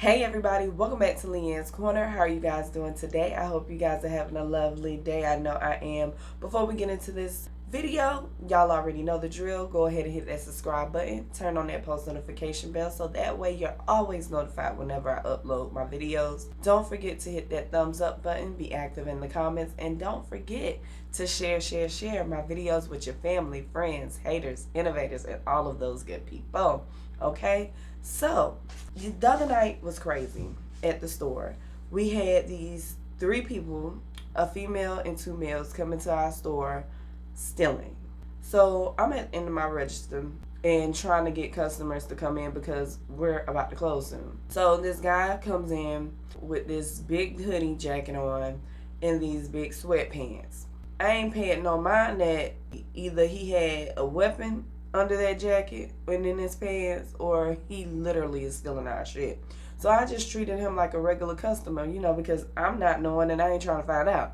Hey everybody, welcome back to Leanne's Corner. How are you guys doing today? I hope you guys are having a lovely day. I know I am. Before we get into this video, y'all already know the drill. Go ahead and hit that subscribe button. Turn on that post notification bell so that way you're always notified whenever I upload my videos. Don't forget to hit that thumbs up button. Be active in the comments. And don't forget to share my videos with your family, friends, haters, innovators, and all of those good people. Okay? So, the other night was crazy at the store. We had these 3 people, a female and 2 males, come into our store stealing. So, I'm at the end of my register and trying to get customers to come in because we're about to close soon. So, this guy comes in with this big hoodie jacket on and these big sweatpants. I ain't paying no mind that either he had a weapon under that jacket and in his pants, or he literally is stealing our shit. So I just treated him like a regular customer, because I'm not knowing and I ain't trying to find out.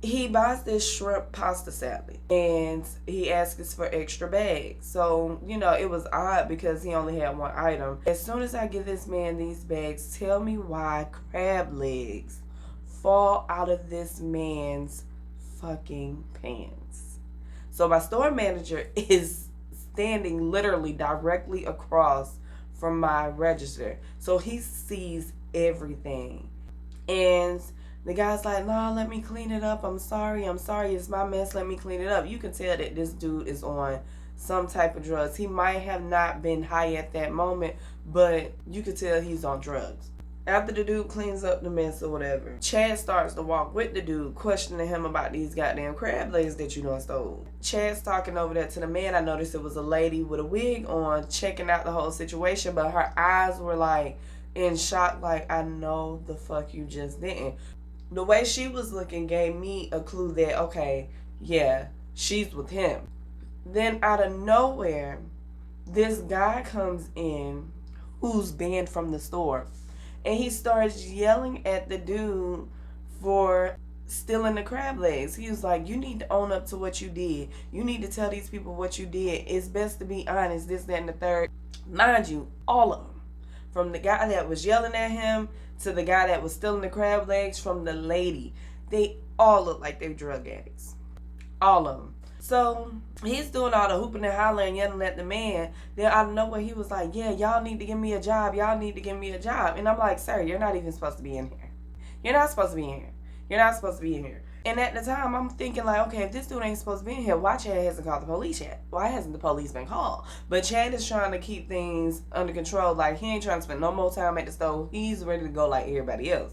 He buys this shrimp pasta salad and he asks for extra bags. So, it was odd because he only had 1 item. As soon as I give this man these bags, tell me why crab legs fall out of this man's fucking pants. So my store manager is standing literally directly across from my register, so he sees everything. And the guy's like, "No, let me clean it up. I'm sorry, it's my mess, let me clean it up." You can tell that this dude is on some type of drugs. He might have not been high at that moment, but you could tell he's on drugs. After the dude cleans up the mess or whatever, Chad starts to walk with the dude, questioning him about these goddamn crab legs that you done stole. Chad's talking over there to the man. I noticed it was a lady with a wig on, checking out the whole situation, but her eyes were like in shock, like, I know the fuck you just didn't. The way she was looking gave me a clue that, okay, yeah, she's with him. Then out of nowhere, this guy comes in who's banned from the store. And he starts yelling at the dude for stealing the crab legs. He was like, "You need to own up to what you did. You need to tell these people what you did. It's best to be honest, this, that, and the third." Mind you, all of them. From the guy that was yelling at him to the guy that was stealing the crab legs, from the lady. They all look like they're drug addicts. All of them. So he's doing all the hooping and hollering, yelling at the man. Then out of nowhere, he was like, "Yeah, y'all need to give me a job. Y'all need to give me a job." And I'm like, "Sir, you're not even supposed to be in here. You're not supposed to be in here. You're not supposed to be in here." And at the time, I'm thinking like, okay, if this dude ain't supposed to be in here, why Chad hasn't called the police yet? Why hasn't the police been called? But Chad is trying to keep things under control. Like, he ain't trying to spend no more time at the store. He's ready to go like everybody else.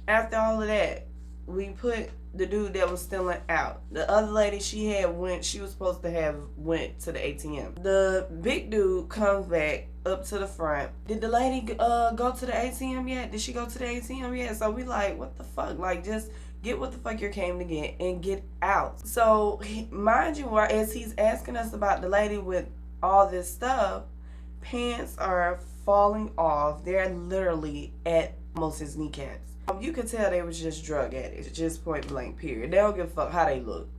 After all of that, we put the dude that was stealing out. The other lady, she was supposed to have went to the ATM. The big dude comes back up to the front. "Did the lady go to the ATM yet? Did she go to the ATM yet?" So we like, what the fuck? Like, just get what the fuck you came to get and get out. So mind you, as he's asking us about the lady with all this stuff, pants are falling off. They're literally at almost his kneecaps. You could tell they was just drug addicts, just point blank, period. They don't give a fuck how they look.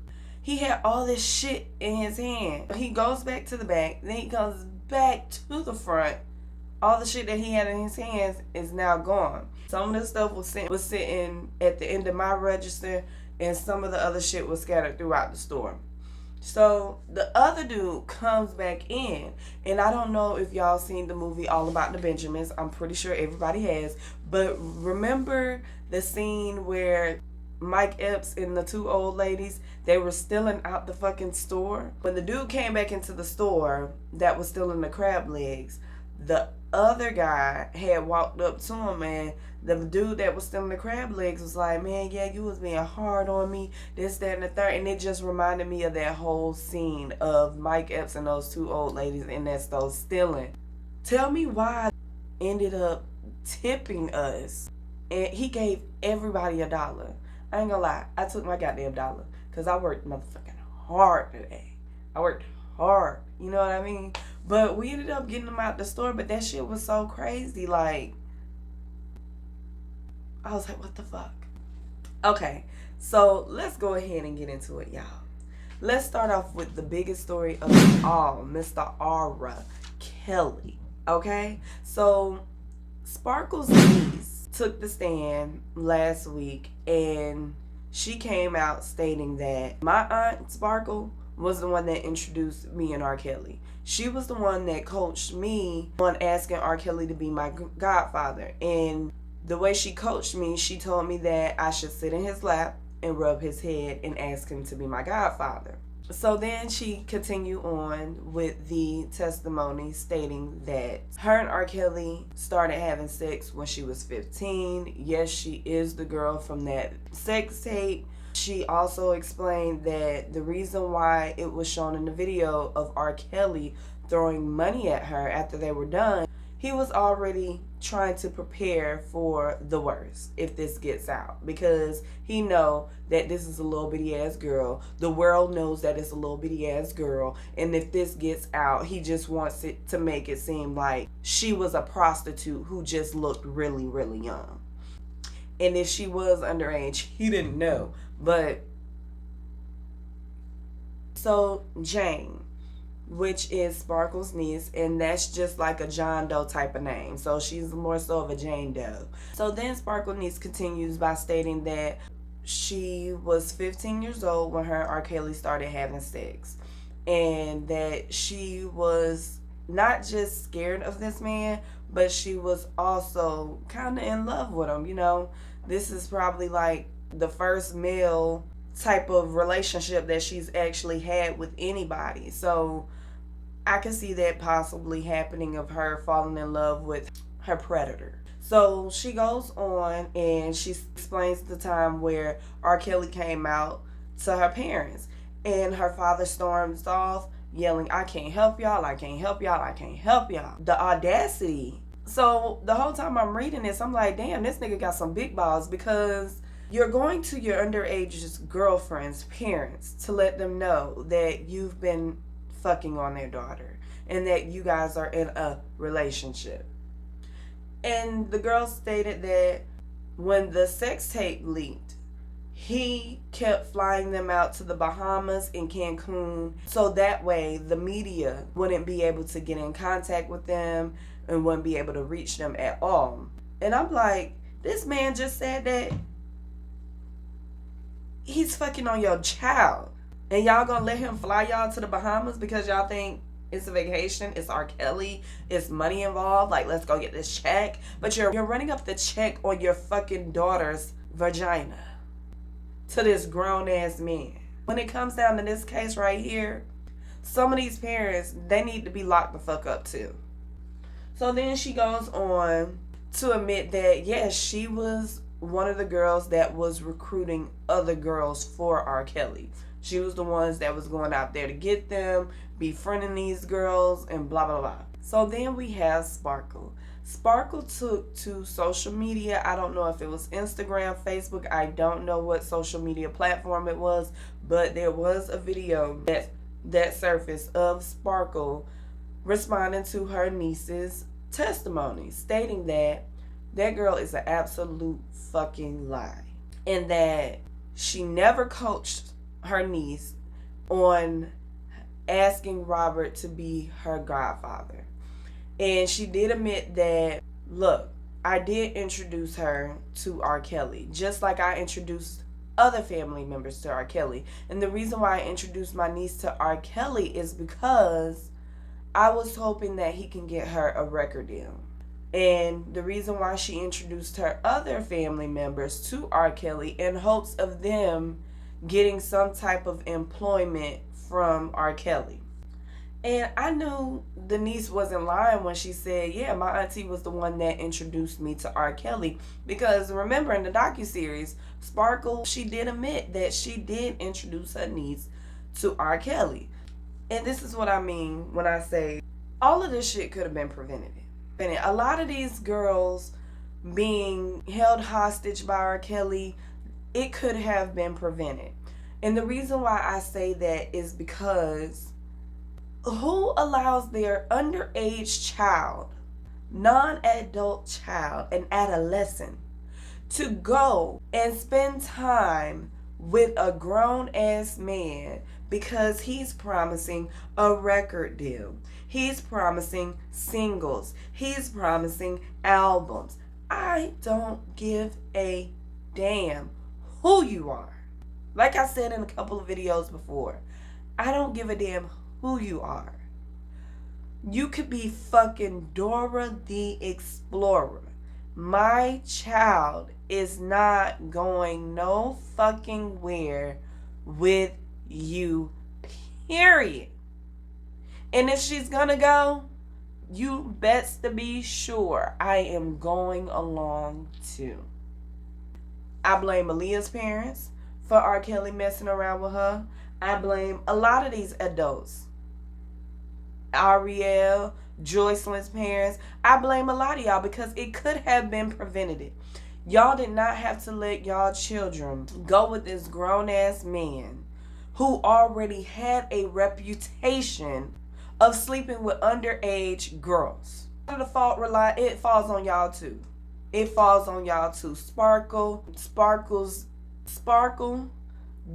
He had all this shit in his hand. He goes back to the back, then he comes back to the front. All the shit that he had in his hands is now gone. Some of the stuff was sitting at the end of my register, and some of the other shit was scattered throughout the store. So the other dude comes back in, and I don't know if y'all seen the movie All About the Benjamins. I'm pretty sure everybody has. But remember the scene where Mike Epps and the 2 old ladies, they were stealing out the fucking store? When the dude came back into the store that was stealing the crab legs, the other guy had walked up to him, and the dude that was stealing the crab legs was like, "Man, yeah, you was being hard on me, this, that, and the third." And it just reminded me of that whole scene of Mike Epps and those 2 old ladies in that store stealing. Tell me why ended up tipping us, and he gave everybody $1. I ain't gonna lie, I took my goddamn $1 because I worked motherfucking hard today. I worked hard, you know what I mean? But we ended up getting them out the store, but that shit was so crazy. Like, I was like, what the fuck? Okay, so let's go ahead and get into it, y'all. Let's start off with the biggest story of them all, Mr. R. Kelly. Okay? So Sparkle's niece took the stand last week and she came out stating that my aunt Sparkle was the one that introduced me and R. Kelly. She was the one that coached me on asking R. Kelly to be my godfather. And the way she coached me, she told me that I should sit in his lap and rub his head and ask him to be my godfather. So then she continued on with the testimony stating that her and R. Kelly started having sex when she was 15. Yes, she is the girl from that sex tape. She also explained that the reason why it was shown in the video of R. Kelly throwing money at her after they were done, he was already trying to prepare for the worst if this gets out, because he know that this is a little bitty ass girl. The world knows that it's a little bitty ass girl, and if this gets out, he just wants it to make it seem like she was a prostitute who just looked really, really young. And if she was underage, he didn't know. But so Jane, which is Sparkle's niece, and that's just like a John Doe type of name. So she's more so of a Jane Doe. So then Sparkle's niece continues by stating that she was 15 years old when her and R. Kelly started having sex. And that she was not just scared of this man, but she was also kind of in love with him. You know, this is probably like the first male type of relationship that she's actually had with anybody. So I can see that possibly happening, of her falling in love with her predator. So she goes on and she explains the time where R. Kelly came out to her parents and her father storms off yelling, "I can't help y'all, I can't help y'all, I can't help y'all." The audacity. So the whole time I'm reading this, I'm like, damn, this nigga got some big balls, because you're going to your underage girlfriend's parents to let them know that you've been fucking on their daughter and that you guys are in a relationship. And the girl stated that when the sex tape leaked, he kept flying them out to the Bahamas and Cancun, so that way the media wouldn't be able to get in contact with them and wouldn't be able to reach them at all. And I'm like, this man just said that he's fucking on your child, and y'all gonna let him fly y'all to the Bahamas because y'all think it's a vacation, it's R. Kelly, it's money involved, like let's go get this check. But you're running up the check on your fucking daughter's vagina to this grown ass man. When it comes down to this case right here, some of these parents, they need to be locked the fuck up too. So then she goes on to admit that yes, she was one of the girls that was recruiting other girls for R. Kelly. She was the ones that was going out there to get them, befriending these girls, and blah, blah, blah. So then we have Sparkle. Sparkle took to social media. I don't know if it was Instagram, Facebook. I don't know what social media platform it was, but there was a video that surfaced of Sparkle responding to her niece's testimony, stating that that girl is an absolute fucking lie, and that she never coached her niece on asking Robert to be her godfather. And she did admit that, look, I did introduce her to R. Kelly, just like I introduced other family members to R. Kelly. And the reason why I introduced my niece to R. Kelly is because I was hoping that he can get her a record deal. And the reason why she introduced her other family members to R. Kelly in hopes of them getting some type of employment from R. Kelly. And I knew the niece wasn't lying when she said, yeah, my auntie was the one that introduced me to R. Kelly. Because remember, in the docuseries, Sparkle, she did admit that she did introduce her niece to R. Kelly. And this is what I mean when I say all of this shit could have been prevented. A lot of these girls being held hostage by R. Kelly, it could have been prevented. And the reason why I say that is because who allows their underage child, non-adult child, an adolescent, to go and spend time with a grown-ass man because he's promising a record deal? He's promising singles. He's promising albums. I don't give a damn who you are. Like I said in a couple of videos before, I don't give a damn who you are. You could be fucking Dora the Explorer. My child is not going no fucking where with you, period. And if she's gonna go, you best to be sure I am going along too. I blame Aaliyah's parents for R. Kelly messing around with her. I blame a lot of these adults. Ariel, Joycelyn's parents. I blame a lot of y'all because it could have been prevented. Y'all did not have to let y'all children go with this grown ass man who already had a reputation of sleeping with underage girls. The fault it falls on y'all too. It falls on y'all too. Sparkle,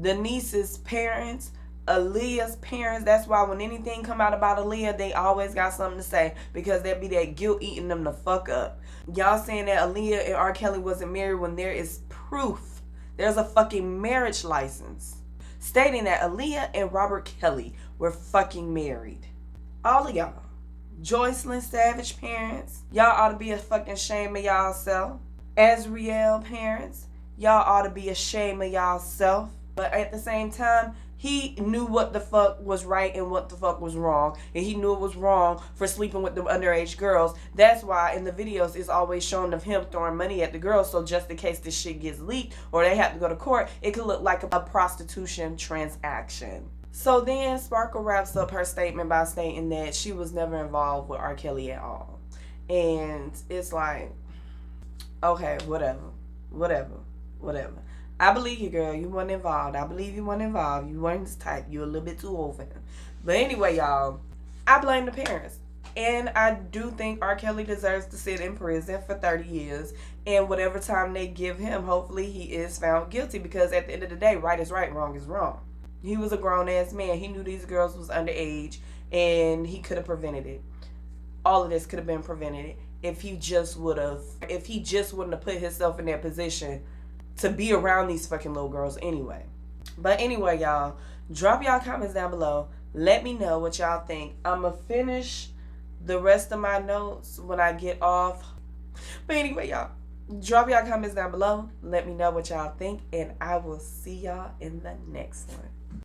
Denise's parents, Aaliyah's parents. That's why when anything come out about Aaliyah, they always got something to say because there be that guilt eating them the fuck up. Y'all saying that Aaliyah and R. Kelly wasn't married when there is proof. There's a fucking marriage license stating that Aaliyah and Robert Kelly were fucking married. All of y'all. Joycelyn Savage parents, y'all ought to be a fucking shame of y'all self. Azriel parents, y'all ought to be ashamed of y'all self. But at the same time, he knew what the fuck was right and what the fuck was wrong. And he knew it was wrong for sleeping with the underage girls. That's why in the videos it's always shown of him throwing money at the girls. So just in case this shit gets leaked or they have to go to court, it could look like a prostitution transaction. So then Sparkle wraps up her statement by stating that she was never involved with R. Kelly at all. And it's like, okay, whatever. I believe you, girl. You weren't involved. I believe you weren't involved. You weren't his type. You a little bit too old for him. But anyway, y'all, I blame the parents. And I do think R. Kelly deserves to sit in prison for 30 years. And whatever time they give him, hopefully he is found guilty. Because at the end of the day, right is right, wrong is wrong. He was a grown-ass man. He knew these girls was underage. And he could have prevented it. All of this could have been prevented if he just wouldn't have put himself in that position to be around these fucking little girls anyway. But anyway, y'all, drop y'all comments down below. Let me know what y'all think. I'm going to finish the rest of my notes when I get off. But anyway, y'all, drop y'all comments down below. Let me know what y'all think. And I will see y'all in the next one.